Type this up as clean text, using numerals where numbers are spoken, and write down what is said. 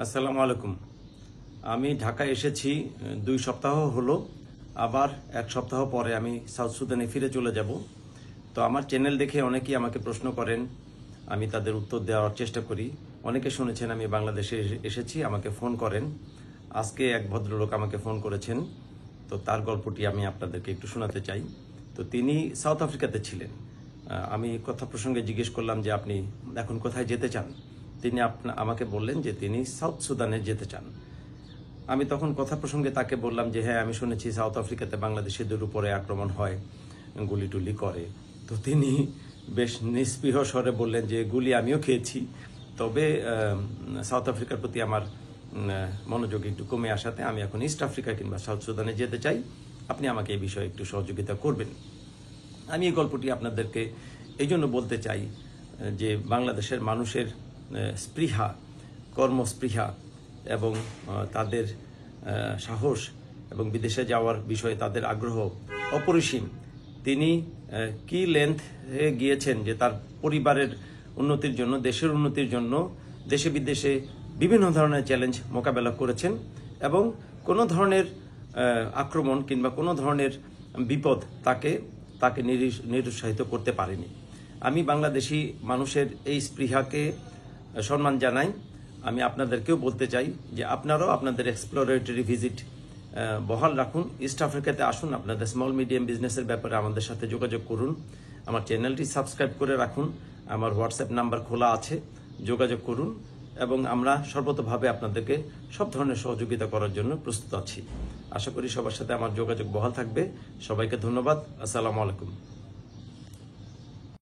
আসসালামু আলাইকুম। আমি ঢাকায় এসেছি 2 সপ্তাহ হলো। আবার 1 সপ্তাহ পরে আমি সাউথ সুদানে ফিরে চলে যাব। তো আমার চ্যানেল দেখে অনেকেই আমাকে প্রশ্ন করেন, আমি তাদের উত্তর দেওয়ার চেষ্টা করি। অনেকে শুনেছেন আমি বাংলাদেশে এসেছি, আমাকে ফোন করেন। আজকে এক ভদ্রলোক আমাকে ফোন করেছেন, তো তার গল্পটি আমি আপনাদেরকে একটু শোনাতে চাই। তো তিনি সাউথ আফ্রিকাতে ছিলেন। আমি কথা প্রসঙ্গে জিজ্ঞেস করলাম যে আপনি এখন কোথায় যেতে চান। তিনি আমাকে বললেন যে তিনি সাউথ সুদানে যেতে চান। আমি তখন কথা প্রসঙ্গে তাকে বললাম যে হ্যাঁ, আমি শুনেছি সাউথ আফ্রিকাতে বাংলাদেশিদের উপরে আক্রমণ হয়, গুলি টুলি করে। তো তিনি বেশ নিস্পৃহ স্বরে বললেন যে গুলি আমিও খেয়েছি, তবে সাউথ আফ্রিকার প্রতি আমার মনোযোগ একটু কমে আসাতে আমি এখন ইস্ট আফ্রিকা কিংবা সাউথ সুদানে যেতে চাই। আপনি আমাকে এই বিষয়ে একটু সহযোগিতা করবেন। আমি এই গল্পটি আপনাদেরকে এই জন্য বলতে চাই যে বাংলাদেশের মানুষের স্পৃহা, কর্মস্পৃহা এবং তাদের সাহস এবং বিদেশে যাওয়ার বিষয়ে তাদের আগ্রহ অপরিসীম। তিনি কি লেন্থে গিয়েছেন যে তার পরিবারের উন্নতির জন্য, দেশের উন্নতির জন্য দেশে বিদেশে বিভিন্ন ধরনের চ্যালেঞ্জ মোকাবেলা করেছেন এবং কোনো ধরনের আক্রমণ কিংবা কোনো ধরনের বিপদ তাকে নিরুৎসাহিত করতে পারেনি। আমি বাংলাদেশি মানুষের এই স্পৃহাকে সম্মান জানাই। আমি আপনাদেরকেও বলতে চাই যে আপনারাও আপনাদের এক্সপ্লোরেটরি ভিজিট বহাল রাখুন, ইস্ট আফ্রিকাতে আসুন, আপনাদের স্মল মিডিয়াম বিজনেসের ব্যাপারে আমাদের সাথে যোগাযোগ করুন। আমার চ্যানেলটি সাবস্ক্রাইব করে রাখুন, আমার হোয়াটসঅ্যাপ নাম্বার খোলা আছে, যোগাযোগ করুন এবং আমরা সর্বতোভাবে আপনাদেরকে সব ধরনের সহযোগিতা করার জন্য প্রস্তুত আছি। আশা করি সবার সাথে আমার যোগাযোগ বহাল থাকবে। সবাইকে ধন্যবাদ। আসসালামু আলাইকুম।